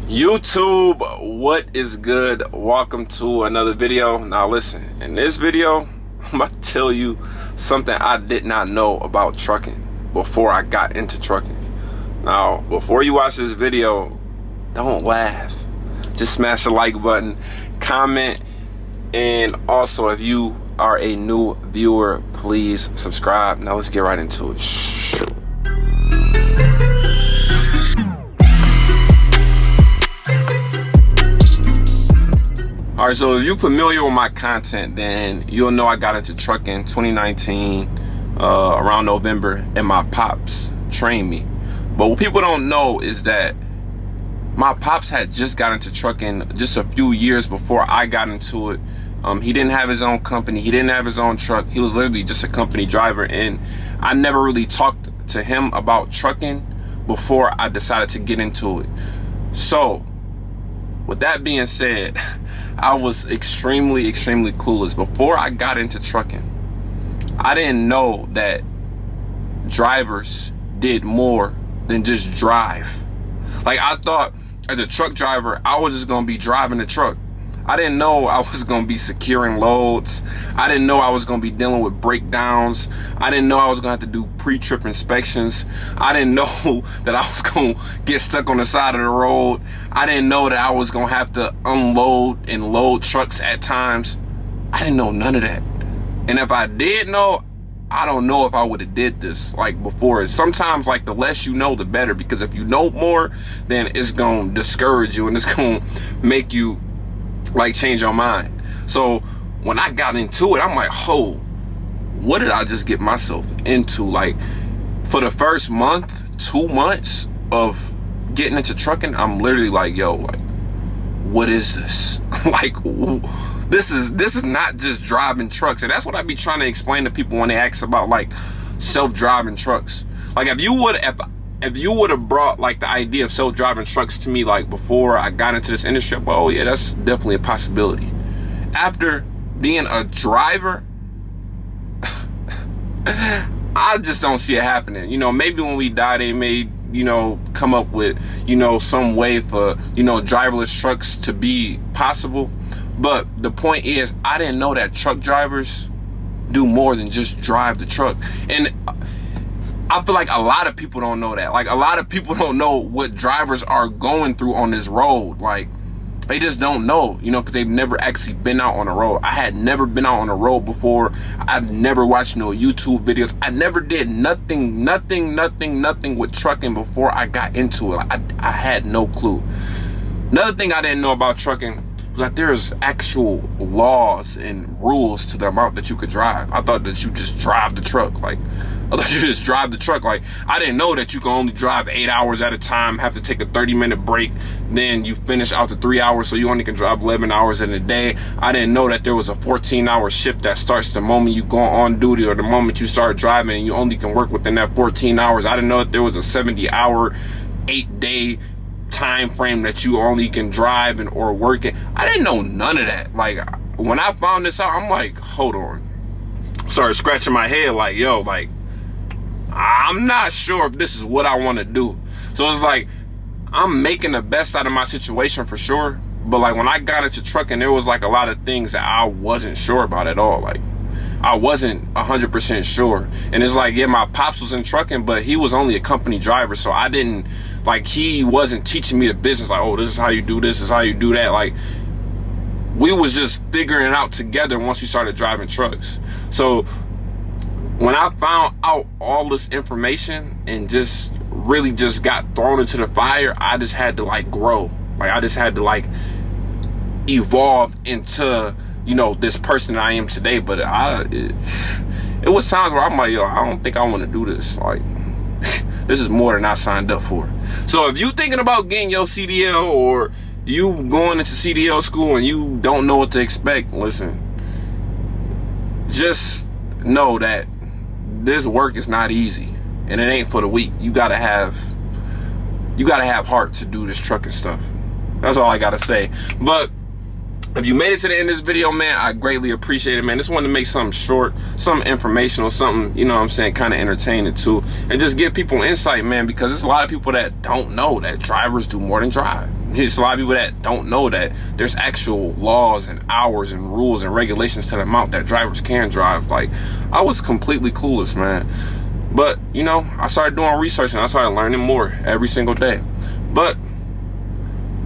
YouTube, what is good? Welcome to another video. Now listen, in this video I'm about to tell you something I did not know about trucking before I got into trucking. Now before you watch this video, don't laugh, just smash the like button, comment, and also if you are a new viewer, please subscribe. Now let's get right into it. Alright, so if you're familiar with my content, then you'll know I got into trucking 2019, around November, and my pops trained me. But what people don't know is that my pops had just got into trucking just a few years before I got into it. He didn't have his own company, he didn't have his own truck, he was literally just a company driver, and I never really talked to him about trucking before I decided to get into it. So, with that being said, I was extremely clueless. Before I got into trucking, I didn't know that drivers did more than just drive. Like, I thought as a truck driver, I was just gonna be driving the truck. I didn't know I was gonna be securing loads. I didn't know I was gonna be dealing with breakdowns. I didn't know I was gonna have to do pre-trip inspections. I didn't know that I was gonna get stuck on the side of the road. I didn't know that I was gonna have to unload and load trucks at times. I didn't know none of that. And if I did know, I don't know if I would have did this like before. Sometimes like the less you know, the better, because if you know more, then it's gonna discourage you and it's gonna make you like change your mind. So when I got into it, I'm like, oh, what did I just get myself into? Like, for the first month, 2 months of getting into trucking, I'm literally like, yo, like, what is this? Like, this is not just driving trucks. And that's what I be trying to explain to people when they ask about like self-driving trucks. Like, if you would have brought like the idea of self-driving trucks to me like before I got into this industry, well, oh yeah, that's definitely a possibility. After being a driver, I just don't see it happening. You know, maybe when we die, they may, you know, come up with, you know, some way for, you know, driverless trucks to be possible. But the point is, I didn't know that truck drivers do more than just drive the truck. And I feel like a lot of people don't know that. Like, a lot of people don't know what drivers are going through on this road. Like, they just don't know, you know, because they've never actually been out on the road. I had never been out on the road before. I've never watched no YouTube videos. I never did nothing with trucking before I got into it. I had no clue. Another thing I didn't know about trucking was that there's actual laws and rules to the amount that you could drive. I thought that you just drive the truck. Like, I thought you just drive the truck. Like, I didn't know that you can only drive 8 hours at a time, have to take a 30-minute break, then you finish after 3 hours, so you only can drive 11 hours in a day. I didn't know that there was a 14-hour shift that starts the moment you go on duty or the moment you start driving, and you only can work within that 14 hours. I didn't know that there was a 70-hour, 8-day time frame that you only can drive and or work it. I didn't know none of that. Like, when I found this out, I'm like, hold on. Started scratching my head like, yo, like, I'm not sure if this is what I want to do. So it's like, I'm making the best out of my situation for sure, but like when I got into trucking, there was like a lot of things that I wasn't sure about at all. Like, I wasn't 100% sure. And it's like, yeah, my pops was in trucking, but he was only a company driver, so I didn't, like, he wasn't teaching me the business, like, oh, this is how you do this is how you do that. Like, we was just figuring it out together once we started driving trucks. So when I found out all this information and just really just got thrown into the fire, I just had to like grow. Like, I just had to like evolve into, you know, this person I am today. But it was times where I'm like, yo, I don't think I want to do this. Like, this is more than I signed up for. So if you thinking about getting your CDL, or you going into CDL school and you don't know what to expect, listen, just know that this work is not easy, and it ain't for the weak. You gotta have heart to do this trucking stuff. That's all I gotta say. But If you made it to the end of this video, man, I greatly appreciate it, man. Just wanted to make something short, something informational, something, you know what I'm saying, kind of entertaining too. And just give people insight, man, because there's a lot of people that don't know that drivers do more than drive. There's a lot of people that don't know that there's actual laws and hours and rules and regulations to the amount that drivers can drive. Like, I was completely clueless, man. But, you know, I started doing research and I started learning more every single day. But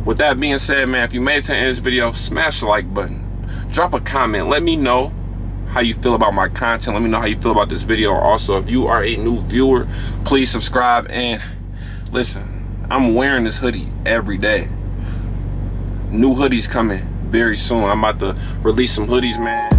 with that being said, man, if you made it to the end of this video, smash the like button. Drop a comment. Let me know how you feel about my content. Let me know how you feel about this video. Also, if you are a new viewer, please subscribe. And listen, I'm wearing this hoodie every day. New hoodies coming very soon. I'm about to release some hoodies, man.